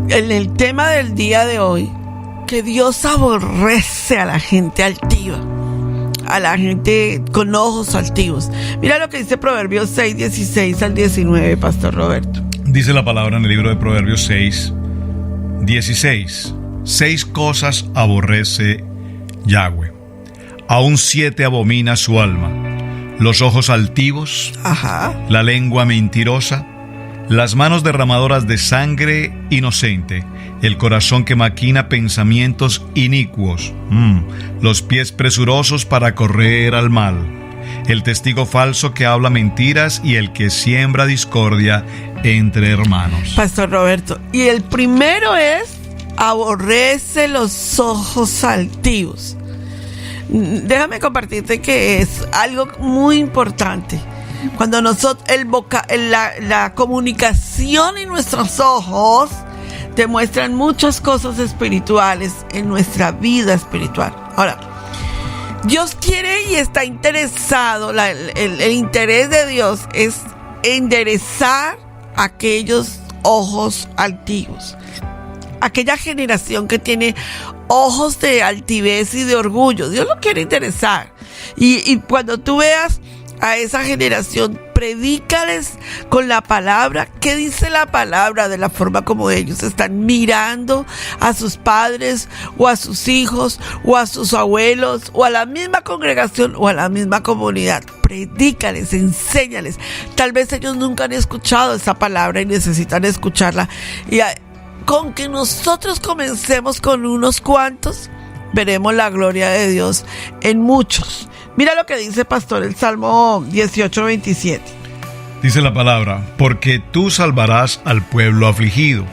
en el tema del día de hoy, que Dios aborrece a la gente altiva, a la gente con ojos altivos. Mira lo que dice Proverbios 6, 16 al 19, Pastor Roberto. Dice la palabra en el libro de Proverbios 6, 16. 6 cosas aborrece Yahweh, aún 7 abomina su alma: los ojos altivos, la lengua mentirosa, las manos derramadoras de sangre inocente, el corazón que maquina pensamientos inicuos, los pies presurosos para correr al mal, el testigo falso que habla mentiras y el que siembra discordia entre hermanos. Pastor Roberto, y el primero es: aborrece los ojos altivos. Déjame compartirte que es algo muy importante. Cuando nosotros, la comunicación en nuestros ojos demuestran muchas cosas espirituales en nuestra vida espiritual. Ahora, Dios quiere y está interesado, el interés de Dios es enderezar aquellos ojos altivos. Aquella generación que tiene ojos de altivez y de orgullo, Dios lo quiere interesar. Y cuando tú veas a esa generación, predícales con la palabra. ¿Qué dice la palabra? De la forma como ellos están mirando a sus padres o a sus hijos o a sus abuelos o a la misma congregación o a la misma comunidad. Predícales, enséñales. Tal vez ellos nunca han escuchado esa palabra y necesitan escucharla. Y con que nosotros comencemos con unos cuantos, veremos la gloria de Dios en muchos. Mira lo que dice, pastor, el Salmo 18, 27. Dice la palabra: porque tú salvarás al pueblo afligido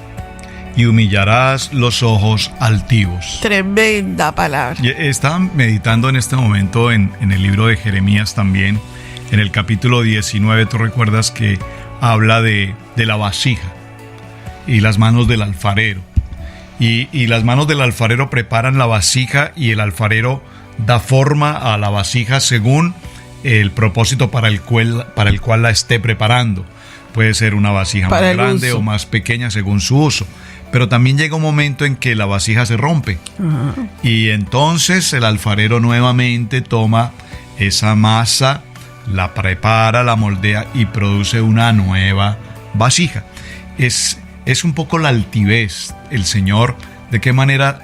y humillarás los ojos altivos. Tremenda palabra. Estaba meditando en este momento en el libro de Jeremías también, en el capítulo 19, tú recuerdas que habla de la vasija y las manos del alfarero. Y las manos del alfarero preparan la vasija y el alfarero da forma a la vasija según el propósito para el cual la esté preparando. Puede ser una vasija más grande o más pequeña según su uso. Pero también llega un momento en que la vasija se rompe. Uh-huh. Y entonces el alfarero nuevamente toma esa masa, la prepara, la moldea y produce una nueva vasija. Es un poco la altivez. El Señor, ¿de qué manera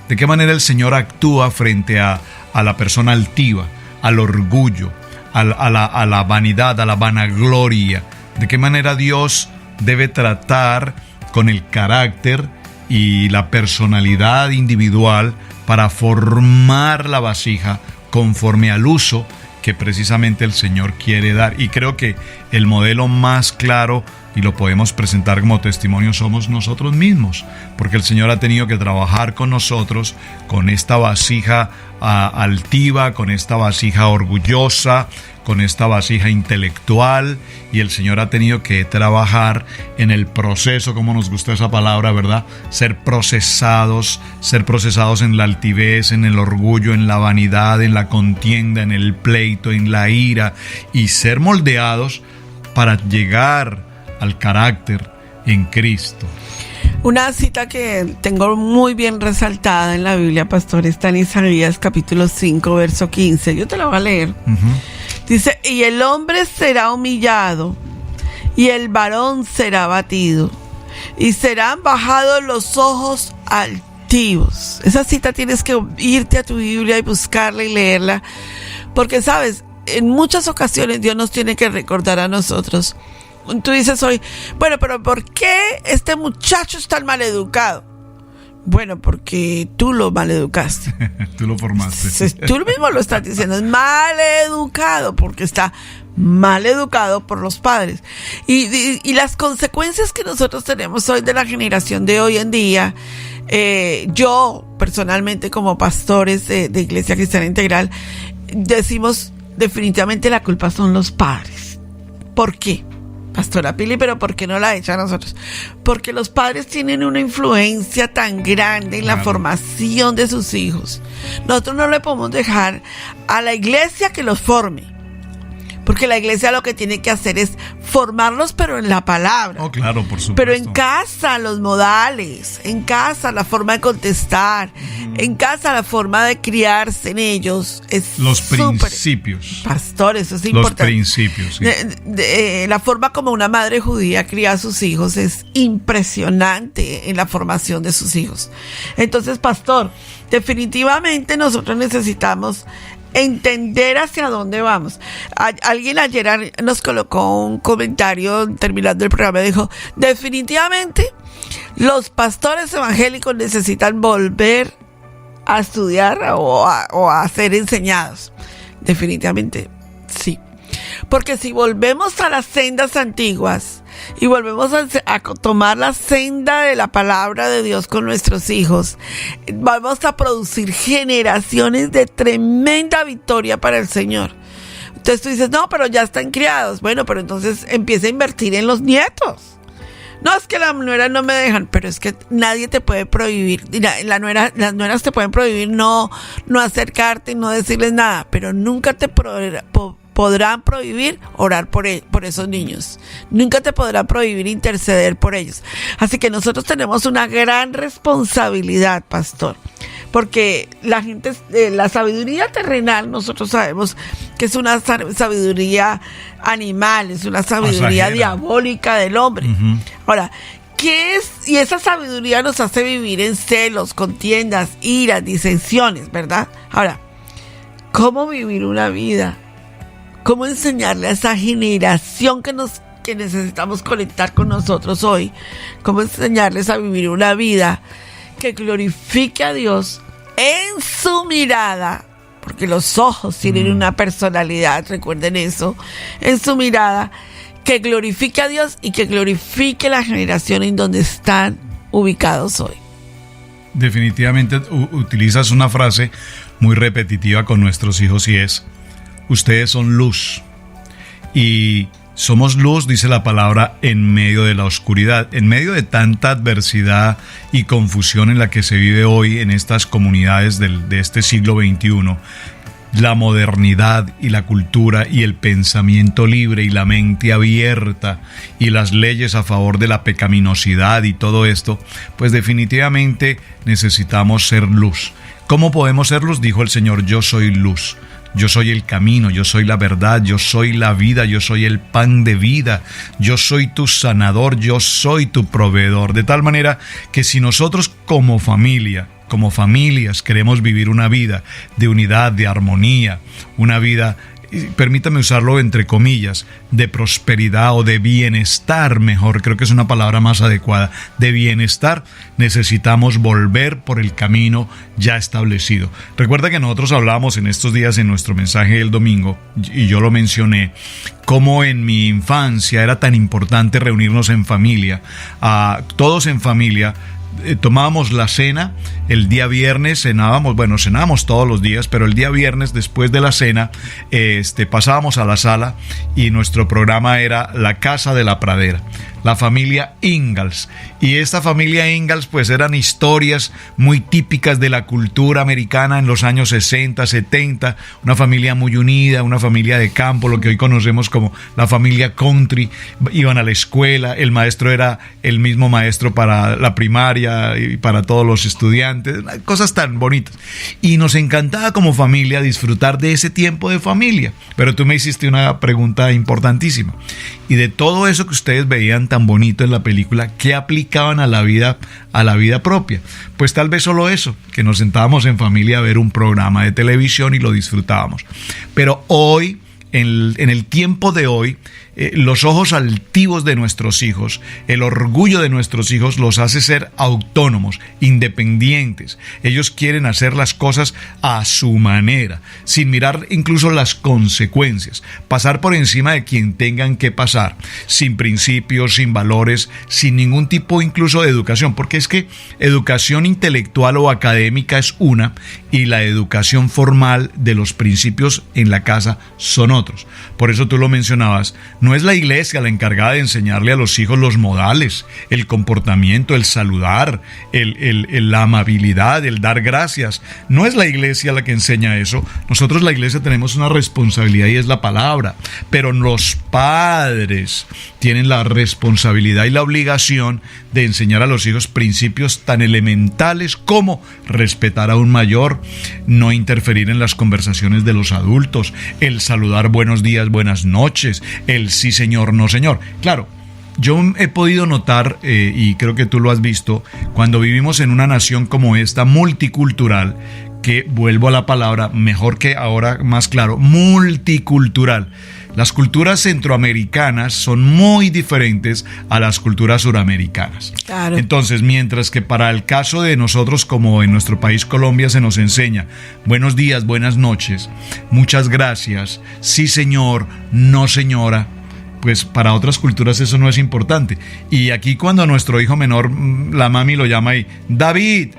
de qué manera el Señor actúa frente a la persona altiva, al orgullo, a la vanidad, a la vanagloria? ¿De qué manera Dios debe tratar con el carácter y la personalidad individual para formar la vasija conforme al uso que precisamente el Señor quiere dar? Y creo que el modelo más claro, y lo podemos presentar como testimonio, somos nosotros mismos, porque el Señor ha tenido que trabajar con nosotros, con esta vasija altiva, con esta vasija orgullosa, con esta vasija intelectual, y el Señor ha tenido que trabajar en el proceso, como nos gusta esa palabra, ¿verdad? Ser procesados en la altivez, en el orgullo, en la vanidad, en la contienda, en el pleito, en la ira, y ser moldeados para llegar al carácter en Cristo. Una cita que tengo muy bien resaltada en la Biblia, pastor, está en Isaías capítulo 5, verso 15. Yo te la voy a leer. Uh-huh. Dice: y el hombre será humillado, y el varón será abatido, y serán bajados los ojos altivos. Esa cita tienes que irte a tu Biblia y buscarla y leerla, porque sabes, en muchas ocasiones Dios nos tiene que recordar a nosotros tú dices hoy, bueno, pero ¿por qué este muchacho es tan maleducado? Bueno, porque tú lo maleducaste. Tú lo formaste. Tú mismo lo estás diciendo, es maleducado, porque está mal educado por los padres. Y las consecuencias que nosotros tenemos hoy de la generación de hoy en día, yo personalmente como pastores de Iglesia Cristiana Integral, decimos definitivamente la culpa son los padres. ¿Por qué? Pastora Pili, pero ¿por qué no la echa a nosotros? Porque los padres tienen una influencia tan grande en la formación de sus hijos. Nosotros no le podemos dejar a la iglesia que los forme, porque la iglesia lo que tiene que hacer es formarlos, pero en la palabra. Oh, claro, por supuesto. Pero en casa, los modales, en casa, la forma de contestar, en casa, la forma de criarse en ellos. Es los principios. Pastor, eso es importante. Los principios, sí. La forma como una madre judía cría a sus hijos es impresionante en la formación de sus hijos. Entonces, pastor, definitivamente nosotros necesitamos entender hacia dónde vamos. Alguien ayer nos colocó un comentario terminando el programa y dijo, definitivamente los pastores evangélicos necesitan volver a estudiar o a ser enseñados. Definitivamente sí. Porque si volvemos a las sendas antiguas y volvemos a tomar la senda de la palabra de Dios con nuestros hijos, vamos a producir generaciones de tremenda victoria para el Señor. Entonces tú dices, no, pero ya están criados. Bueno, pero entonces empieza a invertir en los nietos. No, es que las nueras no me dejan, pero es que nadie te puede prohibir. Las nueras te pueden prohibir no acercarte, no decirles nada, pero nunca te podrán prohibir orar por esos niños. Nunca te podrán prohibir interceder por ellos. Así que nosotros tenemos una gran responsabilidad, pastor, porque la sabiduría terrenal, nosotros sabemos que es una sabiduría animal, es una sabiduría diabólica del hombre. Ahora, ¿qué es? Y esa sabiduría nos hace vivir en celos, contiendas, iras, disensiones, ¿verdad? Ahora, ¿cómo vivir una vida? ¿Cómo enseñarle a esa generación que necesitamos conectar con nosotros hoy? ¿Cómo enseñarles a vivir una vida que glorifique a Dios en su mirada? Porque los ojos tienen una personalidad, recuerden eso, en su mirada, que glorifique a Dios y que glorifique la generación en donde están ubicados hoy. Definitivamente utilizas una frase muy repetitiva con nuestros hijos y es: ustedes son luz. Y somos luz, dice la palabra, en medio de la oscuridad, en medio de tanta adversidad y confusión en la que se vive hoy en estas comunidades de este siglo XXI. La modernidad y la cultura y el pensamiento libre y la mente abierta y las leyes a favor de la pecaminosidad y todo esto, pues definitivamente necesitamos ser luz. ¿Cómo podemos ser luz? Dijo el Señor: yo soy luz. Yo soy el camino, yo soy la verdad, yo soy la vida, yo soy el pan de vida, yo soy tu sanador, yo soy tu proveedor. De tal manera que si nosotros como familia, como familias queremos vivir una vida de unidad, de armonía, una vida, permítame usarlo entre comillas, de prosperidad o de bienestar, mejor, creo que es una palabra más adecuada, de bienestar, necesitamos volver por el camino ya establecido. Recuerda que nosotros hablamos en estos días en nuestro mensaje del domingo, y yo lo mencioné, cómo en mi infancia era tan importante reunirnos en familia, todos en familia. Tomábamos la cena el día viernes, cenábamos todos los días, pero el día viernes después de la cena pasábamos a la sala y nuestro programa era La Casa de la Pradera, la familia Ingalls. Y esta familia Ingalls pues eran historias muy típicas de la cultura americana en los años 60, 70, una familia muy unida, una familia de campo, lo que hoy conocemos como la familia country. Iban a la escuela, el maestro era el mismo maestro para la primaria y para todos los estudiantes, cosas tan bonitas. Y nos encantaba como familia disfrutar de ese tiempo de familia. Pero tú me hiciste una pregunta importantísima. Y de todo eso que ustedes veían tan bonito en la película, ¿qué aplicaban a la vida propia? Pues tal vez solo eso, que nos sentábamos en familia a ver un programa de televisión y lo disfrutábamos. Pero hoy, en el tiempo de hoy, los ojos altivos de nuestros hijos, el orgullo de nuestros hijos los hace ser autónomos, independientes. Ellos quieren hacer las cosas a su manera, sin mirar incluso las consecuencias, pasar por encima de quien tengan que pasar, sin principios, sin valores, sin ningún tipo incluso de educación, porque es que educación intelectual o académica es una y la educación formal de los principios en la casa son otros. Por eso tú lo mencionabas, no es la iglesia la encargada de enseñarle a los hijos los modales, el comportamiento, el saludar, la amabilidad, el dar gracias. No es la iglesia la que enseña eso. Nosotros, la iglesia, tenemos una responsabilidad y es la palabra. Pero los padres tienen la responsabilidad y la obligación de enseñar a los hijos principios tan elementales como respetar a un mayor, no interferir en las conversaciones de los adultos, el saludar buenos días, buenas noches, el sí señor, no señor. Claro, yo he podido notar, y creo que tú lo has visto, cuando vivimos en una nación como esta, multicultural, que vuelvo a la palabra, mejor que ahora, más claro, multicultural. Las culturas centroamericanas son muy diferentes a las culturas suramericanas. Claro. Entonces, mientras que para el caso de nosotros, como en nuestro país Colombia, se nos enseña buenos días, buenas noches, muchas gracias, sí señor, no señora, pues para otras culturas eso no es importante. Y aquí, cuando nuestro hijo menor, la mami lo llama y David,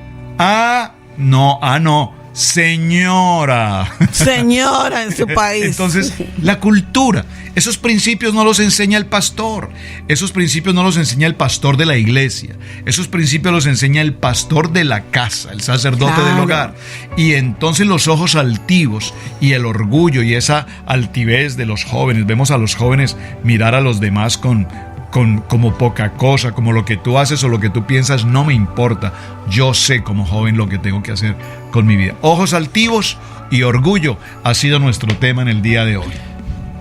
no, señora. Señora en su país. Entonces, la cultura, esos principios no los enseña el pastor. Esos principios no los enseña el pastor de la iglesia. Esos principios los enseña el pastor de la casa, el sacerdote del hogar. Y entonces los ojos altivos y el orgullo y esa altivez de los jóvenes. Vemos a los jóvenes mirar a los demás como poca cosa, como lo que tú haces o lo que tú piensas no me importa. Yo sé como joven lo que tengo que hacer con mi vida. Ojos altivos y orgullo ha sido nuestro tema en el día de hoy.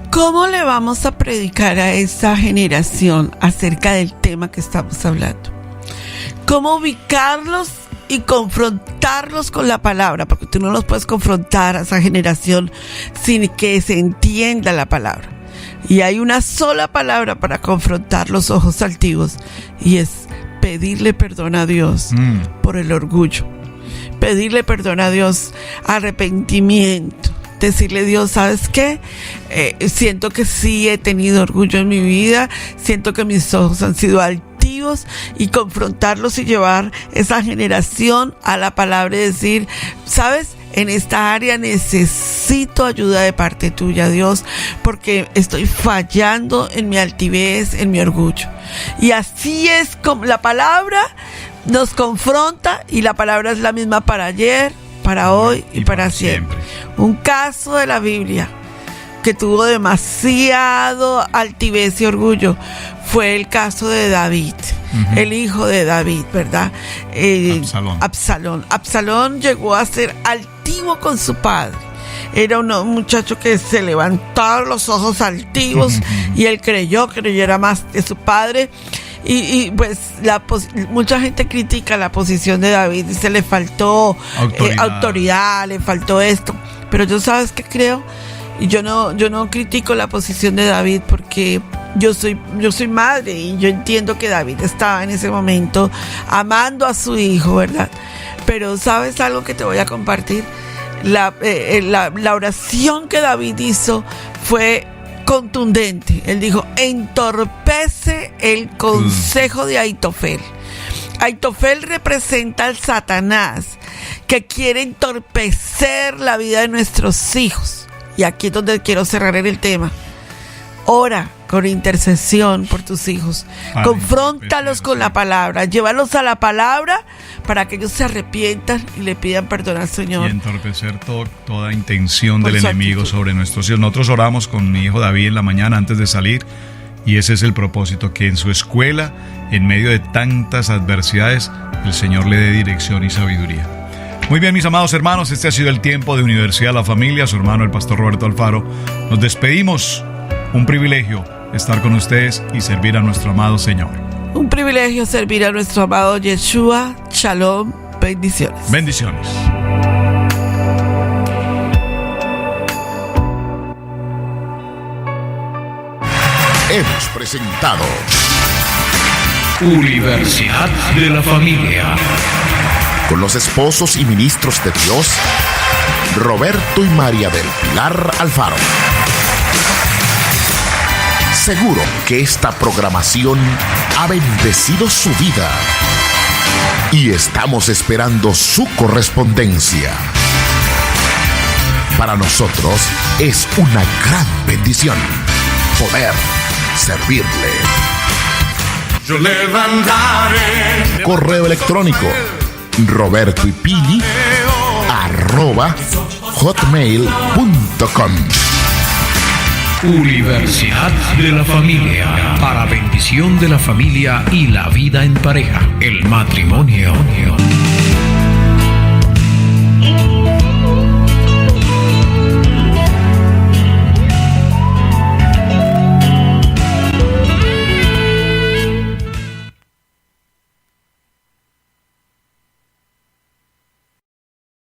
¿Cómo le vamos a predicar a esa generación acerca del tema que estamos hablando? ¿Cómo ubicarlos y confrontarlos con la palabra? Porque tú no los puedes confrontar a esa generación sin que se entienda la palabra. Y hay una sola palabra para confrontar los ojos altivos, y es pedirle perdón a Dios por el orgullo. Pedirle perdón a Dios, arrepentimiento. Decirle, Dios, ¿sabes qué? Siento que sí he tenido orgullo en mi vida, siento que mis ojos han sido altivos, y confrontarlos y llevar esa generación a la palabra y decir, ¿sabes? En esta área necesito ayuda de parte tuya, Dios, porque estoy fallando en mi altivez, en mi orgullo. Y así es como la palabra nos confronta, y la palabra es la misma para ayer, para hoy y para siempre. Un caso de la Biblia que tuvo demasiado altivez y orgullo fue el caso de David, el hijo de David, ¿verdad? Absalón llegó a ser altivo con su padre. Era un muchacho que se levantaba los ojos altivos y él creyó que era más de su padre. Y pues mucha gente critica la posición de David, dice le faltó autoridad, le faltó esto. Pero yo, ¿sabes qué creo? Y yo no critico la posición de David, porque yo soy madre y yo entiendo que David estaba en ese momento amando a su hijo, ¿verdad? Pero ¿sabes algo que te voy a compartir? La oración que David hizo fue contundente. Él dijo, entorpece el consejo de Ahitofel. Ahitofel representa al Satanás que quiere entorpecer la vida de nuestros hijos. Y aquí es donde quiero cerrar el tema. Ora con intercesión por tus hijos. Confróntalos con la palabra. Llévalos a la palabra para que ellos se arrepientan y le pidan perdón al Señor. Y entorpecer toda intención del enemigo sobre nuestros hijos. Nosotros oramos con mi hijo David en la mañana antes de salir. Y ese es el propósito, que en su escuela, en medio de tantas adversidades, el Señor le dé dirección y sabiduría. Muy bien, mis amados hermanos, este ha sido el tiempo de Universidad La Familia, su hermano el pastor Roberto Alfaro. Nos despedimos. Un privilegio estar con ustedes y servir a nuestro amado Señor. Un privilegio servir a nuestro amado Yeshua. Shalom, bendiciones. Bendiciones. hemos presentado Universidad de la Familia. con los esposos y ministros de Dios, Roberto y María del Pilar Alfaro. Seguro que esta programación ha bendecido su vida y estamos esperando su correspondencia. Para nosotros es una gran bendición poder servirle. Yo levantaré. Correo electrónico robertoypili@hotmail.com. Universidad de la Familia, para bendición de la familia y la vida en pareja, el matrimonio.